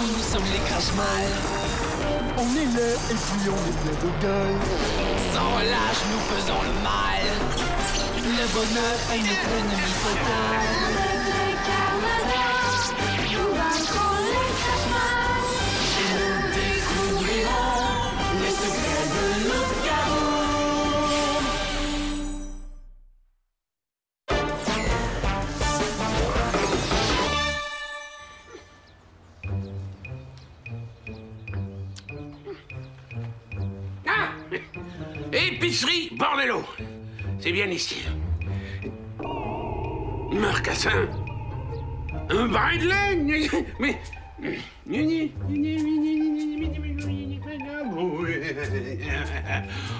nous sommes les Crashmal. On est là et puis on est plein de gueule. Sans relâche, nous faisons le mal. Le bonheur est notre ennemi total. Nous vaincrons les Crashmal. Et nous découvrirons les secrets de Loup-garou. Épicerie Bordelot. C'est bien ici. Marcassin. Un brin de laine. Mais...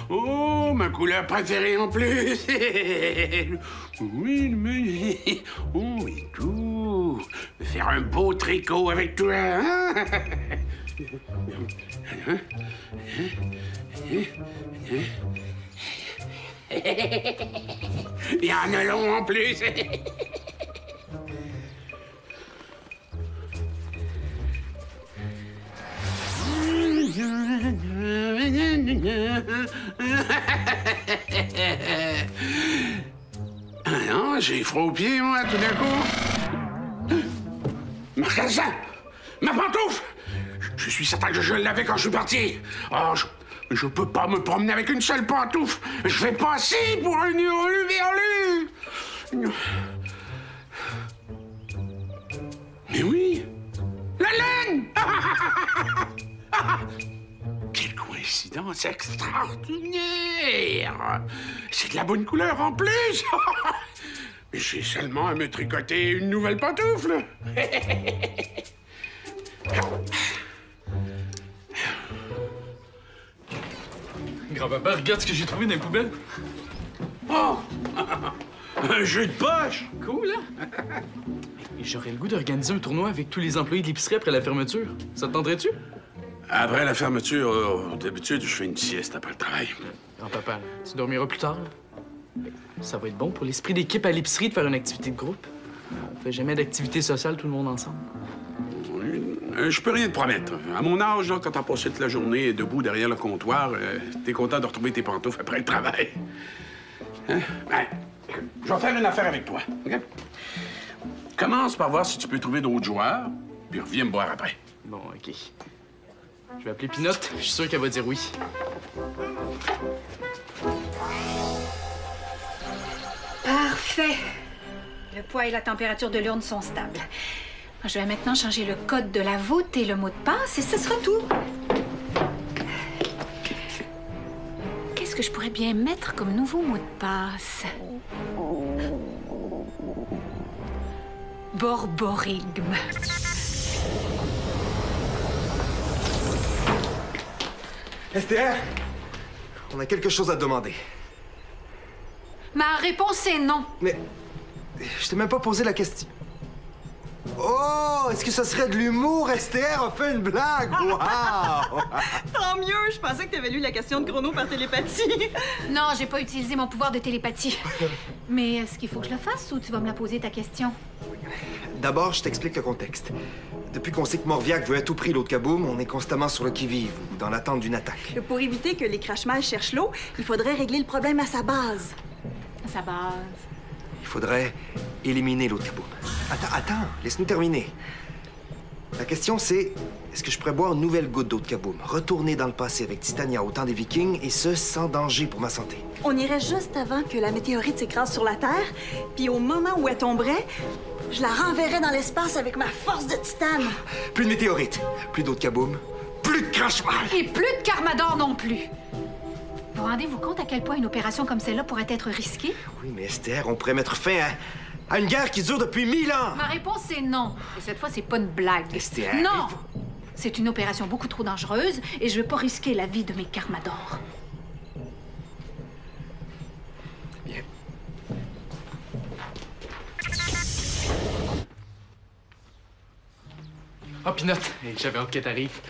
Oh, ma couleur préférée en plus. Oui, mais... Oh, et tout. Faire un beau tricot avec toi. Hein? Il y en a long en plus. Ah non, j'ai froid aux pieds, moi, tout d'un coup. Marcassin! Ma pantoufle! Je suis certain que je l'avais quand je suis parti. Oh, je peux pas me promener avec une seule pantoufle. Je vais passer pour un hurluberlu. Mais oui, la laine! Quelle coïncidence extraordinaire! C'est de la bonne couleur en plus! J'ai seulement à me tricoter une nouvelle pantoufle. Grand-papa, regarde ce que j'ai trouvé dans les poubelles. Oh! Un jeu de poche! Cool, hein? Et j'aurais le goût d'organiser un tournoi avec tous les employés de l'épicerie après la fermeture. Ça te tenterait-tu? Après la fermeture, d'habitude, je fais une sieste après le travail. Grand-papa, tu dormiras plus tard, là. Ça va être bon pour l'esprit d'équipe à l'épicerie de faire une activité de groupe. On fait jamais d'activité sociale tout le monde ensemble. Je peux rien te promettre. À mon âge, là, quand t'as passé toute la journée debout derrière le comptoir, t'es content de retrouver tes pantoufles après le travail. Hein? Ouais. Je vais faire une affaire avec toi. OK? Commence par voir si tu peux trouver d'autres joueurs, puis reviens me voir après. Bon, OK. Je vais appeler Pinotte. Je suis sûr qu'elle va dire oui. Parfait. Le poids et la température de l'urne sont stables. Je vais maintenant changer le code de la voûte et le mot de passe et ce sera tout. Qu'est-ce que je pourrais bien mettre comme nouveau mot de passe? Borborigme. Esther, on a quelque chose à te demander. Ma réponse est non. Mais je t'ai même pas posé la question. Oh, est-ce que ça serait de l'humour, Esther? On fait une blague! Wow! Tant mieux! Je pensais que t'avais lu la question de Chrono par télépathie. Non, j'ai pas utilisé mon pouvoir de télépathie. Mais est-ce qu'il faut que je le fasse ou tu vas me la poser, ta question? D'abord, je t'explique le contexte. Depuis qu'on sait que Morviac veut à tout prix l'autre Kaboom, on est constamment sur le qui-vive, ou dans l'attente d'une attaque. Pour éviter que les Crashmal cherchent l'eau, il faudrait régler le problème à sa base. À sa base. Il faudrait éliminer l'autre Kaboom. Attends, laisse-nous terminer. La question, c'est, est-ce que je pourrais boire une nouvelle goutte d'eau de Kaboom, retourner dans le passé avec Titania au temps des Vikings, et ce, sans danger pour ma santé? On irait juste avant que la météorite s'écrase sur la Terre, puis au moment où elle tomberait, je la renverrais dans l'espace avec ma force de titane. Plus de météorite, plus d'eau de Kaboom, plus de Crashmal! Et plus de Carmador non plus. Vous rendez-vous compte à quel point une opération comme celle-là pourrait être risquée? Oui, mais Esther, on pourrait mettre fin à une guerre qui dure depuis 1000 ans! Ma réponse est non. Et cette fois, c'est pas une blague. Esther... Non! C'est une opération beaucoup trop dangereuse et je veux pas risquer la vie de mes Carmador. Bien. Ah, Pinotte, hey, j'avais hâte que t'arrives.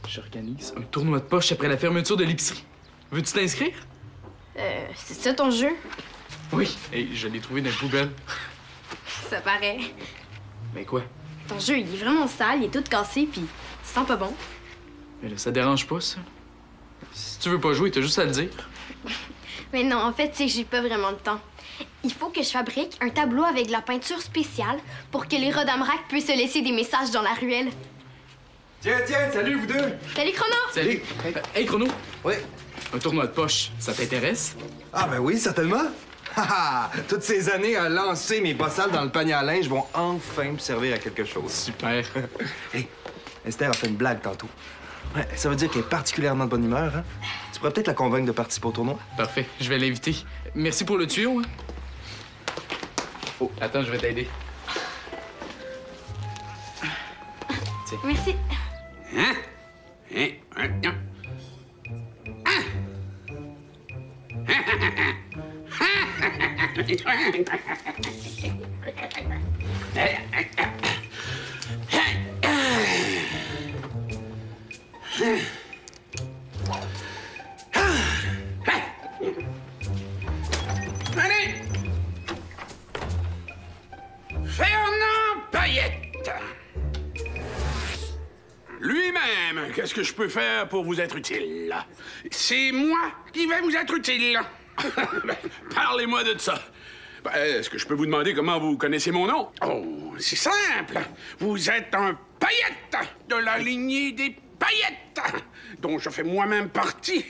J'organise un tournoi de poche après la fermeture de l'épicerie. Veux-tu t'inscrire? C'est ça ton jeu? Oui. Hey, je l'ai trouvé dans les poubelles. Ça paraît. Mais quoi? Ton jeu, il est vraiment sale, il est tout cassé, puis Ça sent pas bon. Mais là, ça dérange pas, ça. Si tu veux pas jouer, t'as juste à le dire. Mais non, en fait, c'est que j'ai pas vraiment le temps. Il faut que je fabrique un tableau avec de la peinture spéciale pour que les Rodamrac puissent se laisser des messages dans la ruelle. Tiens, salut vous deux! Salut, Chrono! Salut! Hey, Chrono! Oui? Un tournoi de poche, ça t'intéresse? Ah ben oui, certainement! Haha! Toutes ces années à lancer mes bossales dans le panier à linge vont enfin me servir à quelque chose. Super! Hey, Esther a fait une blague tantôt. Ouais, ça veut dire qu'elle est particulièrement de bonne humeur, hein? Tu pourrais peut-être la convaincre de participer au tournoi? Parfait, je vais l'inviter. Merci pour le tuyau, hein? Oh, attends, je vais t'aider. Tiens. Merci. Hein? Hein? Hein? Allez! Fernand Payette! Lui-même, qu'est-ce que je peux faire pour vous être utile? C'est moi qui vais vous être utile. Parlez-moi de ça. Ben, est-ce que je peux vous demander comment vous connaissez mon nom? Oh, c'est simple. Vous êtes un Payette de la lignée des Payettes, dont je fais moi-même partie.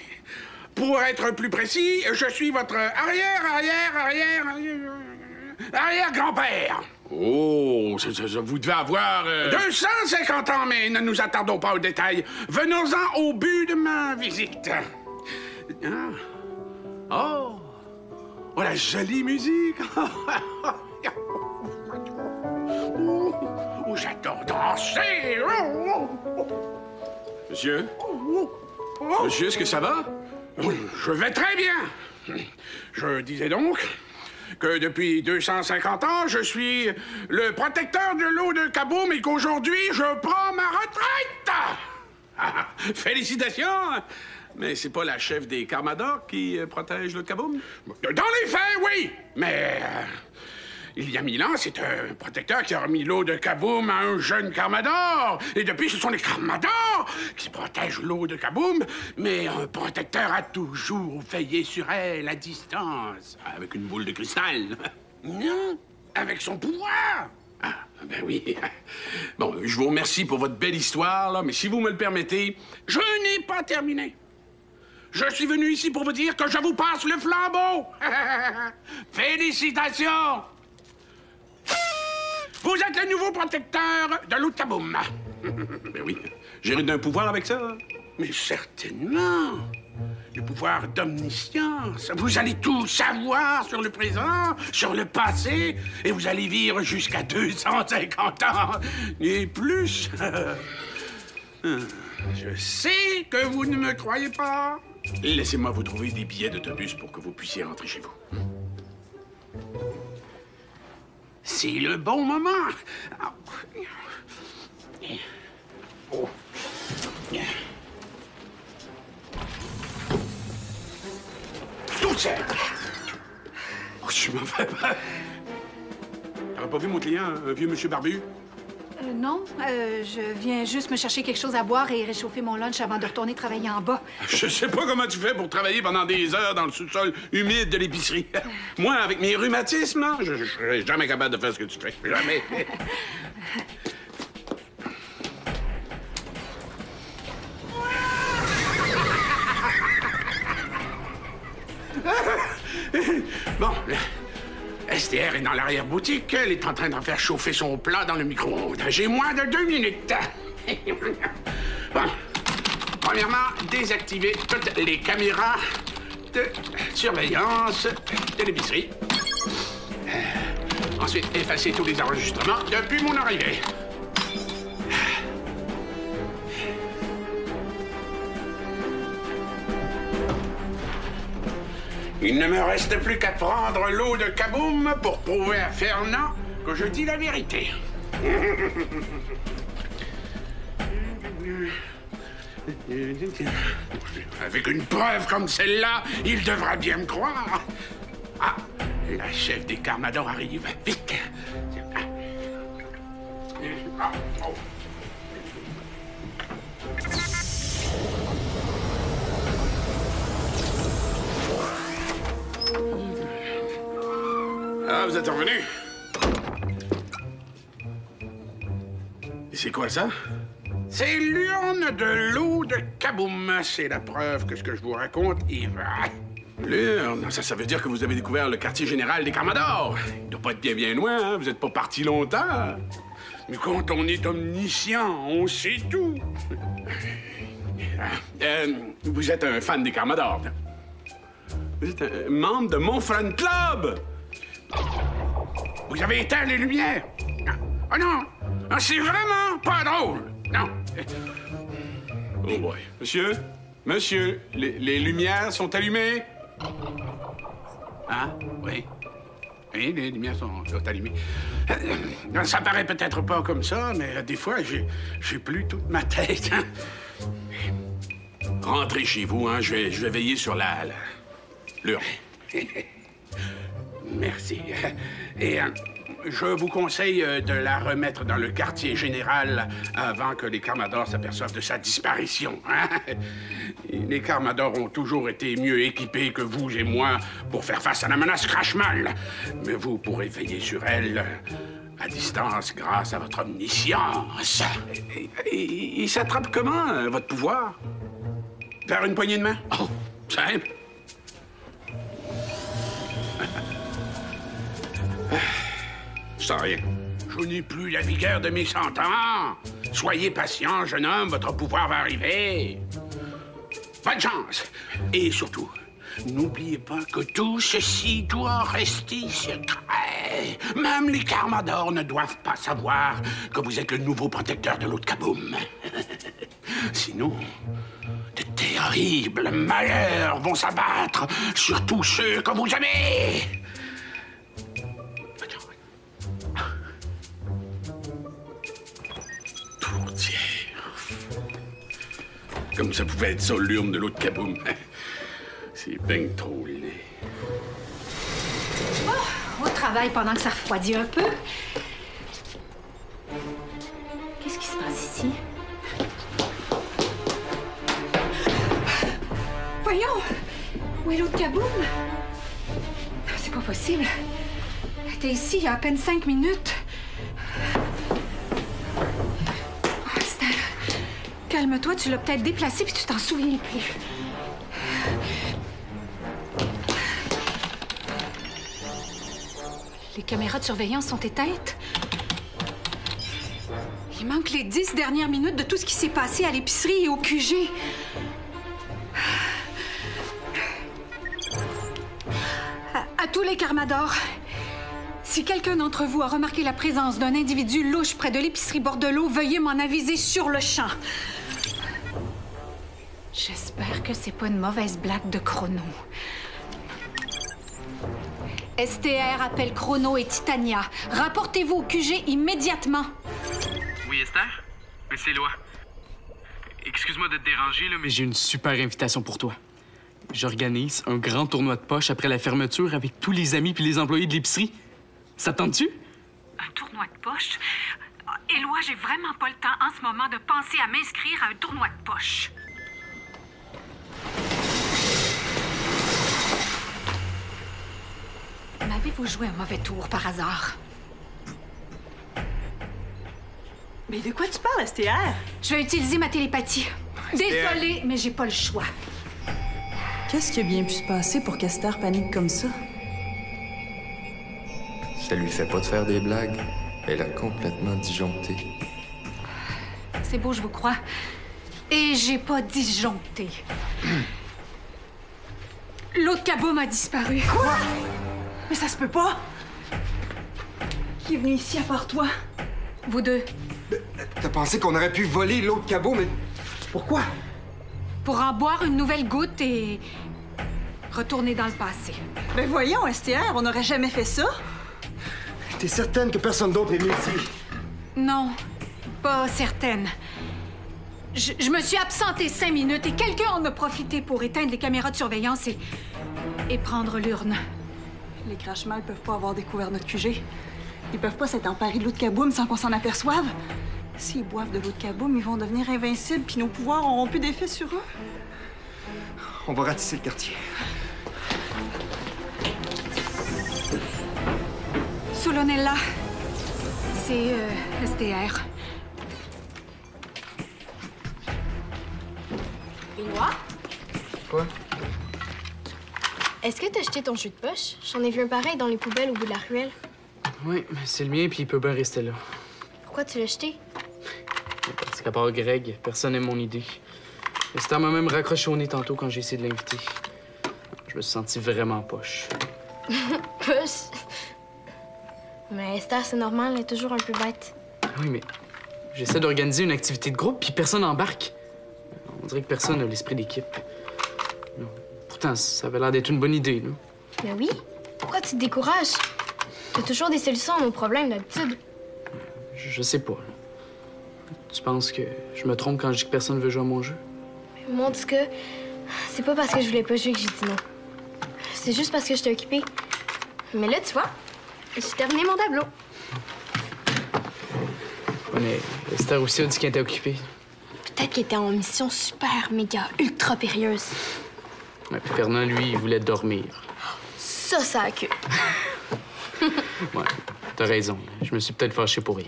Pour être plus précis, je suis votre arrière-grand-père. Oh, vous devez avoir... 250 ans, mais ne nous attardons pas aux détails. Venons-en au but de ma visite. Ah. Oh! Oh, la jolie musique! Oh, j'adore danser! Monsieur? Monsieur, est-ce que ça va? Je vais très bien. Je disais donc que depuis 250 ans, je suis le protecteur de l'eau de Kaboom et qu'aujourd'hui, je prends ma retraite! Félicitations! Mais c'est pas la chef des Carmadoc qui protège l'eau de Kaboom? Dans les faits, oui! Mais il y a 1000 ans, c'est un protecteur qui a remis l'eau de Kaboom à un jeune Carmador. Et depuis, ce sont les Carmadors qui protègent l'eau de Kaboom. Mais un protecteur a toujours veillé sur elle à distance, avec une boule de cristal. Non, avec son pouvoir. Ah, ben oui. Bon, je vous remercie pour votre belle histoire, là, mais si vous me le permettez, je n'ai pas terminé. Je suis venu ici pour vous dire que je vous passe le flambeau. Félicitations! Vous êtes le nouveau protecteur de l'eau de Kaboom. Ben oui, j'hérite d'un pouvoir avec ça. Mais certainement. Le pouvoir d'omniscience. Vous allez tout savoir sur le présent, sur le passé, et vous allez vivre jusqu'à 250 ans et plus. Je sais que vous ne me croyez pas. Laissez-moi vous trouver des billets d'autobus pour que vous puissiez rentrer chez vous. C'est le bon moment. Oh. Tout seul. Oh, je m'en fais pas. T'aurais pas vu mon client, un vieux monsieur barbu? Non, je viens juste me chercher quelque chose à boire et réchauffer mon lunch avant de retourner travailler en bas. Je sais pas comment tu fais pour travailler pendant des heures dans le sous-sol humide de l'épicerie. Moi, avec mes rhumatismes, là, je serais jamais capable de faire ce que tu fais. Jamais. Bon, STR est dans l'arrière-boutique. Elle est en train d'en faire chauffer son plat dans le micro-ondes. J'ai moins de 2 minutes. Bon. Premièrement, désactiver toutes les caméras de surveillance de l'épicerie. Ensuite, effacer tous les enregistrements depuis mon arrivée. Il ne me reste plus qu'à prendre l'eau de Kaboom pour prouver à Fernand que je dis la vérité. Avec une preuve comme celle-là, il devra bien me croire. Ah, la chef des Carmadors arrive. Vite! vous êtes revenu. Et c'est quoi ça? C'est l'urne de l'eau de Kaboom. C'est la preuve que ce que je vous raconte est vrai. L'urne, ça veut dire que vous avez découvert le quartier général des Carmadors. Il doit pas être bien loin, hein? Vous n'êtes pas parti longtemps. Mais quand on est omniscient, on sait tout. Vous êtes un fan des Carmadors. Vous êtes un membre de mon fan club. Vous avez éteint les lumières. Oh non! Ah, c'est vraiment pas drôle. Non. Oh boy. Monsieur? Monsieur, les lumières sont allumées? Ah, oui. Oui, les lumières sont allumées. Ça paraît peut-être pas comme ça, mais des fois, j'ai plus toute ma tête. Hein? Rentrez chez vous, hein. Je vais veiller sur l'urne. Merci. Et je vous conseille de la remettre dans le quartier général avant que les Carmadors s'aperçoivent de sa disparition. Hein? Les Carmadors ont toujours été mieux équipés que vous et moi pour faire face à la menace Crashmal. Mais vous pourrez veiller sur elle à distance grâce à votre omniscience. Il s'attrape comment, votre pouvoir? Faire une poignée de main? Oh, simple. Je sens rien. Je n'ai plus la vigueur de mes 100 ans. Soyez patient, jeune homme, votre pouvoir va arriver. Bonne chance. Et surtout, n'oubliez pas que tout ceci doit rester secret. Même les Carmadors ne doivent pas savoir que vous êtes le nouveau protecteur de l'eau de Kaboom. Sinon, de terribles malheurs vont s'abattre sur tous ceux que vous aimez. Comme ça pouvait être ça, l'urne de l'eau de Kaboom. C'est ben trop laid. Oh, au travail pendant que ça refroidit un peu. Qu'est-ce qui se passe ici? Voyons! Où est l'eau de Kaboom? C'est pas possible. Elle était ici il y a à peine 5 minutes. Calme-toi, tu l'as peut-être déplacé puis tu t'en souviens plus. Les caméras de surveillance sont éteintes. Il manque les 10 dernières minutes de tout ce qui s'est passé à l'épicerie et au QG. À tous les Carmadors, si quelqu'un d'entre vous a remarqué la présence d'un individu louche près de l'épicerie Bordelot, veuillez m'en aviser sur le champ. J'espère que c'est pas une mauvaise blague de Chrono. STR appelle Chrono et Titania. Rapportez-vous au QG immédiatement. Oui, Esther? C'est Éloi. Excuse-moi de te déranger, là, mais j'ai une super invitation pour toi. J'organise un grand tournoi de poche après la fermeture avec tous les amis puis les employés de l'épicerie. Ça te tente-tu? Un tournoi de poche? Éloi, j'ai vraiment pas le temps en ce moment de penser à m'inscrire à un tournoi de poche. M'avez-vous joué un mauvais tour par hasard? Mais de quoi tu parles, STR? Je vais utiliser ma télépathie. Désolée, mais j'ai pas le choix. Qu'est-ce qui a bien pu se passer pour qu'Esther panique comme ça? Ça lui fait pas de faire des blagues. Elle a complètement disjoncté. C'est beau, je vous crois. Et j'ai pas disjoncté. L'eau de Kaboom a disparu. Quoi? Mais ça se peut pas! Qui est venu ici à part toi? Vous deux. T'as pensé qu'on aurait pu voler l'eau de Kaboom, mais pourquoi? Pour en boire une nouvelle goutte et retourner dans le passé. Ben voyons, STR, on n'aurait jamais fait ça. T'es certaine que personne d'autre est venu ici? Non, pas certaine. Je me suis absentée 5 minutes et quelqu'un en a profité pour éteindre les caméras de surveillance et prendre l'urne. Les Crashmal peuvent pas avoir découvert notre QG. Ils peuvent pas s'être emparés de l'eau de Kaboom sans qu'on s'en aperçoive. S'ils boivent de l'eau de Kaboom, ils vont devenir invincibles puis nos pouvoirs auront plus d'effet sur eux. On va ratisser le quartier. Solonella. C'est STR. Benoît? Quoi? Est-ce que t'as jeté ton jus de poche? J'en ai vu un pareil dans les poubelles au bout de la ruelle. Oui, mais c'est le mien, puis il peut bien rester là. Pourquoi tu l'as jeté? Parce qu'à part Greg, personne n'aime mon idée. Esther m'a même raccroché au nez tantôt quand j'ai essayé de l'inviter. Je me suis senti vraiment poche. Poche? Mais Esther, c'est normal, elle est toujours un peu bête. Oui, mais j'essaie d'organiser une activité de groupe, puis personne n'embarque. On dirait que personne n'a l'esprit d'équipe. Non. Pourtant, ça avait l'air d'être une bonne idée, non? Mais oui. Pourquoi tu te décourages? T'as toujours des solutions à nos problèmes d'habitude. Je sais pas. Tu penses que je me trompe quand je dis que personne veut jouer à mon jeu? Moi, en tout cas, c'est pas parce que je voulais pas jouer que j'ai dit non. C'est juste parce que j'étais occupée. Mais là, tu vois, j'ai terminé mon tableau. Ouais, mais Esther aussi a dit qu'elle était occupée. Peut-être qu'elle était en mission super, méga, ultra périlleuse. Ouais, puis Fernand, lui, il voulait dormir. Ça a queue. Ouais, t'as raison. Je me suis peut-être fâché pour rien.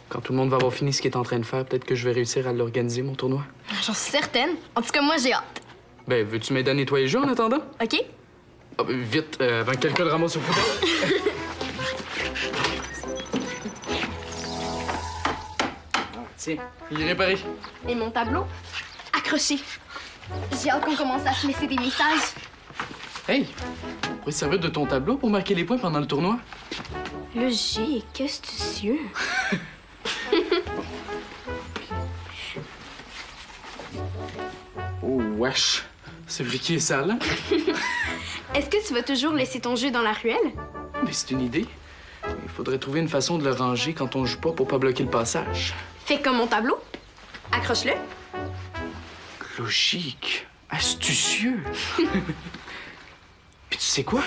Quand tout le monde va avoir fini ce qu'il est en train de faire, peut-être que je vais réussir à l'organiser, mon tournoi. J'en suis certaine. En tout cas, moi, j'ai hâte. Ben, veux-tu m'aider à nettoyer le jeu en attendant? OK? Ah, ben, vite, avant que quelqu'un le ramasse au poubelle. Tiens, il est réparé. Et mon tableau? Accroché. J'ai hâte qu'on commence à se laisser des messages. Hey, on pourrait se servir de ton tableau pour marquer les points pendant le tournoi. Le G est astucieux. Oh, wesh. C'est vrai qu'il est sale, hein? Est-ce que tu vas toujours laisser ton jeu dans la ruelle? Mais c'est une idée. Il faudrait trouver une façon de le ranger quand on joue pas pour pas bloquer le passage. Fais comme mon tableau. Accroche-le. Logique. Astucieux. Puis tu sais quoi?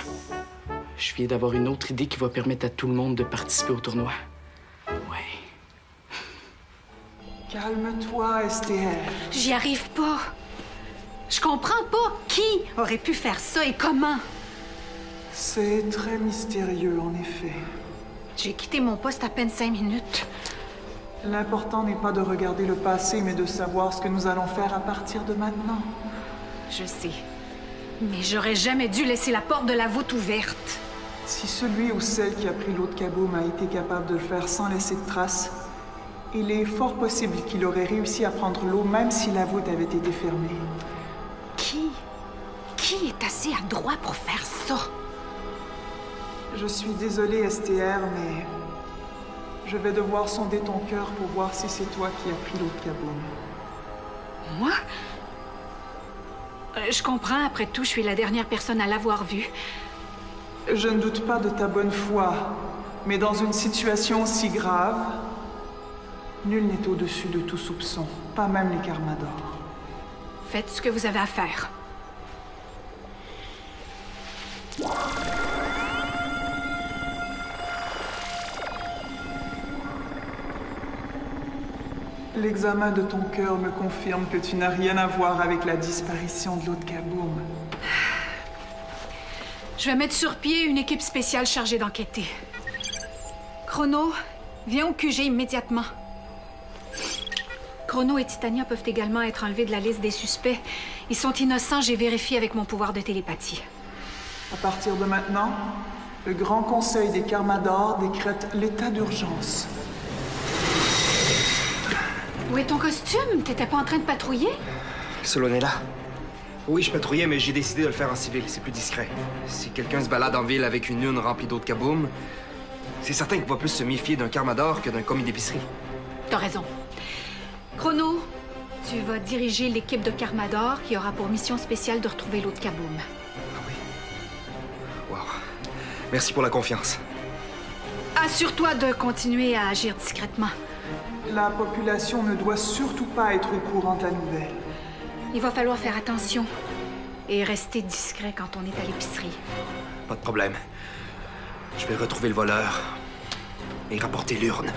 Je viens d'avoir une autre idée qui va permettre à tout le monde de participer au tournoi. Ouais. Calme-toi, STR. J'y arrive pas. Je comprends pas qui aurait pu faire ça et comment. C'est très mystérieux, en effet. J'ai quitté mon poste à peine 5 minutes. L'important n'est pas de regarder le passé, mais de savoir ce que nous allons faire à partir de maintenant. Je sais. Mais j'aurais jamais dû laisser la porte de la voûte ouverte. Si celui ou celle qui a pris l'eau de Kaboom a été capable de le faire sans laisser de traces, il est fort possible qu'il aurait réussi à prendre l'eau même si la voûte avait été fermée. Qui est assez adroit pour faire ça? Je suis désolée, STR, mais je vais devoir sonder ton cœur pour voir si c'est toi qui as pris l'eau de Kaboom. Moi? Je comprends, après tout, je suis la dernière personne à l'avoir vu. Je ne doute pas de ta bonne foi, mais dans une situation si grave, nul n'est au-dessus de tout soupçon, pas même les Carmador. Faites ce que vous avez à faire. L'examen de ton cœur me confirme que tu n'as rien à voir avec la disparition de l'eau de Kaboom. Je vais mettre sur pied une équipe spéciale chargée d'enquêter. Chrono, viens au QG immédiatement. Chrono et Titania peuvent également être enlevés de la liste des suspects. Ils sont innocents, j'ai vérifié avec mon pouvoir de télépathie. À partir de maintenant, le Grand Conseil des Carmador décrète l'état d'urgence. Où est ton costume? T'étais pas en train de patrouiller? Solonella. Oui, je patrouillais, mais j'ai décidé de le faire en civil. C'est plus discret. Si quelqu'un se balade en ville avec une urne remplie d'eau de Kaboom, c'est certain qu'il va plus se méfier d'un Carmador que d'un commis d'épicerie. T'as raison. Chrono, tu vas diriger l'équipe de Carmador qui aura pour mission spéciale de retrouver l'eau de Kaboom. Ah oui? Wow. Merci pour la confiance. Assure-toi de continuer à agir discrètement. La population ne doit surtout pas être au courant de la nouvelle. Il va falloir faire attention et rester discret quand on est à l'épicerie. Pas de problème. Je vais retrouver le voleur et rapporter l'urne.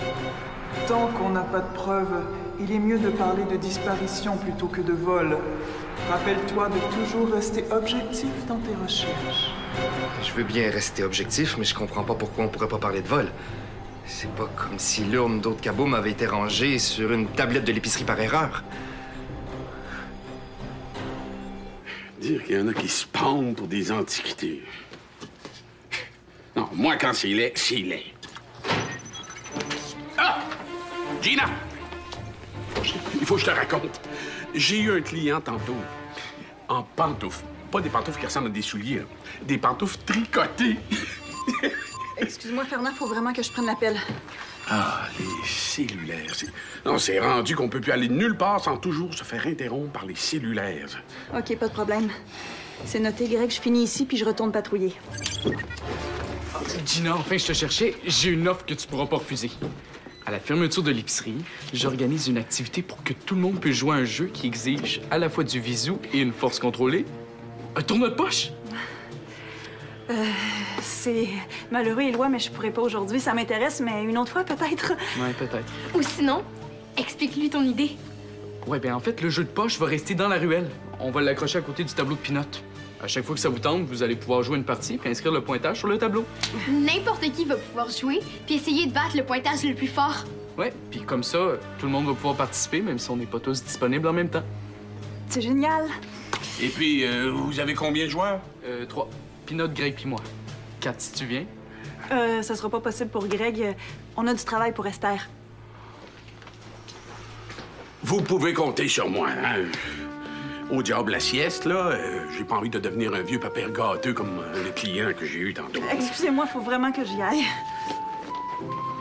Tant qu'on n'a pas de preuves, il est mieux de parler de disparition plutôt que de vol. Rappelle-toi de toujours rester objectif dans tes recherches. Je veux bien rester objectif, mais je comprends pas pourquoi on pourrait pas parler de vol. C'est pas comme si l'urne d'eau de Kaboom avait été rangée sur une tablette de l'épicerie par erreur. Dire qu'il y en a qui se pendent pour des antiquités. Non, moi, quand c'est laid, c'est laid. Ah! Gina! Il faut que je te raconte. J'ai eu un client tantôt en pantoufles. Pas des pantoufles qui ressemblent à des souliers, là. Des pantoufles tricotées. Excuse-moi, Fernand, faut vraiment que je prenne l'appel. Ah, les cellulaires. Non, c'est rendu qu'on peut plus aller nulle part sans toujours se faire interrompre par les cellulaires. OK, pas de problème. C'est noté, Greg, je finis ici, puis je retourne patrouiller. Gina, enfin, je te cherchais. J'ai une offre que tu pourras pas refuser. À la fermeture de l'épicerie, j'organise une activité pour que tout le monde puisse jouer à un jeu qui exige à la fois du visu et une force contrôlée. Un tournoi de poche? C'est malheureux, Éloi, mais je pourrais pas aujourd'hui. Ça m'intéresse, mais une autre fois, peut-être. Ouais, peut-être. Ou sinon, explique-lui ton idée. Ouais, ben en fait, le jeu de poche va rester dans la ruelle. On va l'accrocher à côté du tableau de Pinot. À chaque fois que ça vous tente, vous allez pouvoir jouer une partie puis inscrire le pointage sur le tableau. N'importe qui va pouvoir jouer puis essayer de battre le pointage le plus fort. Ouais, puis comme ça, tout le monde va pouvoir participer, même si on n'est pas tous disponibles en même temps. C'est génial. Et puis, vous avez combien de joueurs? 3. Pinot, Greg puis moi. 4 si tu viens. Ça sera pas possible pour Greg. On a du travail pour Esther. Vous pouvez compter sur moi, hein? Au diable la sieste, là, j'ai pas envie de devenir un vieux papère gâteux comme le client que j'ai eu tantôt. Excusez-moi, faut vraiment que j'y aille.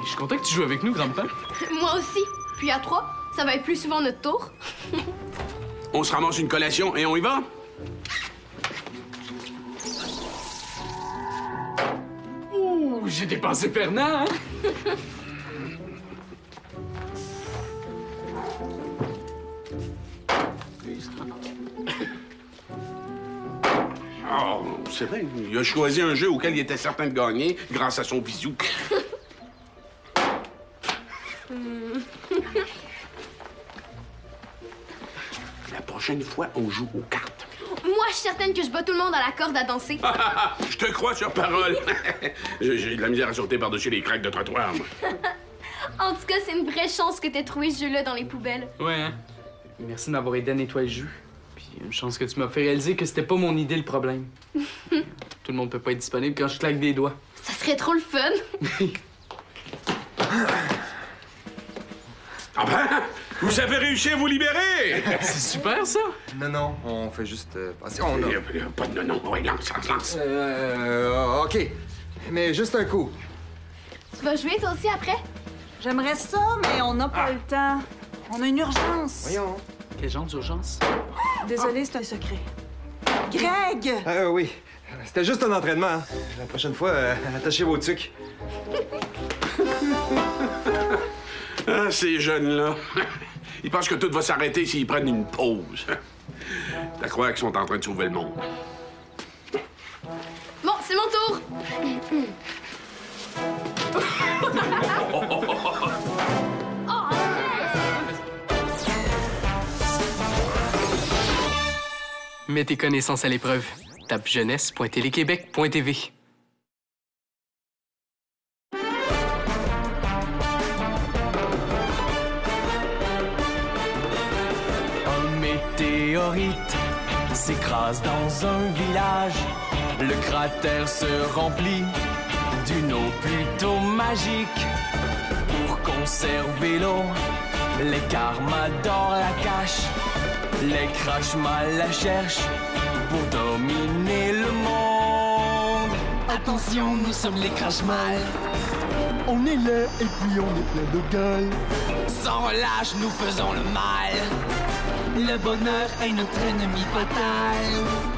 Je suis content que tu joues avec nous, grand-père. Moi aussi. Puis à 3, ça va être plus souvent notre tour. On se ramasse une collation et on y va? Ouh, j'ai dépensé Fernand, hein? Oh, c'est vrai, il a choisi un jeu auquel il était certain de gagner grâce à son bisou. La prochaine fois, on joue aux cartes. Moi, je suis certaine que je bats tout le monde à la corde à danser. Je te crois sur parole. J'ai de la misère à sauter par-dessus les craques de trottoir, moi. En tout cas, c'est une vraie chance que t'aies trouvé ce jeu-là dans les poubelles. Ouais, hein? Merci de m'avoir aidé à nettoyer le jus. Puis une chance que tu m'as fait réaliser que c'était pas mon idée le problème. Tout le monde peut pas être disponible quand je claque des doigts. Ça serait trop le fun. Ah ben, vous avez réussi à vous libérer! C'est super, ça! Non, on fait juste passer. Pas de non, ouais, lance. OK. Mais juste un coup. Tu vas jouer toi aussi après? J'aimerais ça, mais on n'a pas le temps. On a une urgence. Voyons. Quel genre d'urgence? Désolée, c'est un secret. Greg! Oui. C'était juste un entraînement. Hein. La prochaine fois, attachez vos tucs. Ah, ces jeunes-là. Ils pensent que tout va s'arrêter s'ils prennent une pause. T'as croire qu'ils sont en train de sauver le monde. Bon, c'est mon tour. Mets tes connaissances à l'épreuve. Tape jeunesse.téléquébec.tv. Un météorite s'écrase dans un village. Le cratère se remplit d'une eau plutôt magique. Pour conserver l'eau, les Carmadors la cachent. Les Crashmal la cherchent pour dominer le monde. Attention, nous sommes les Crashmal. On est là et puis on est plein de gueule. Sans relâche, nous faisons le mal. Le bonheur est notre ennemi fatal.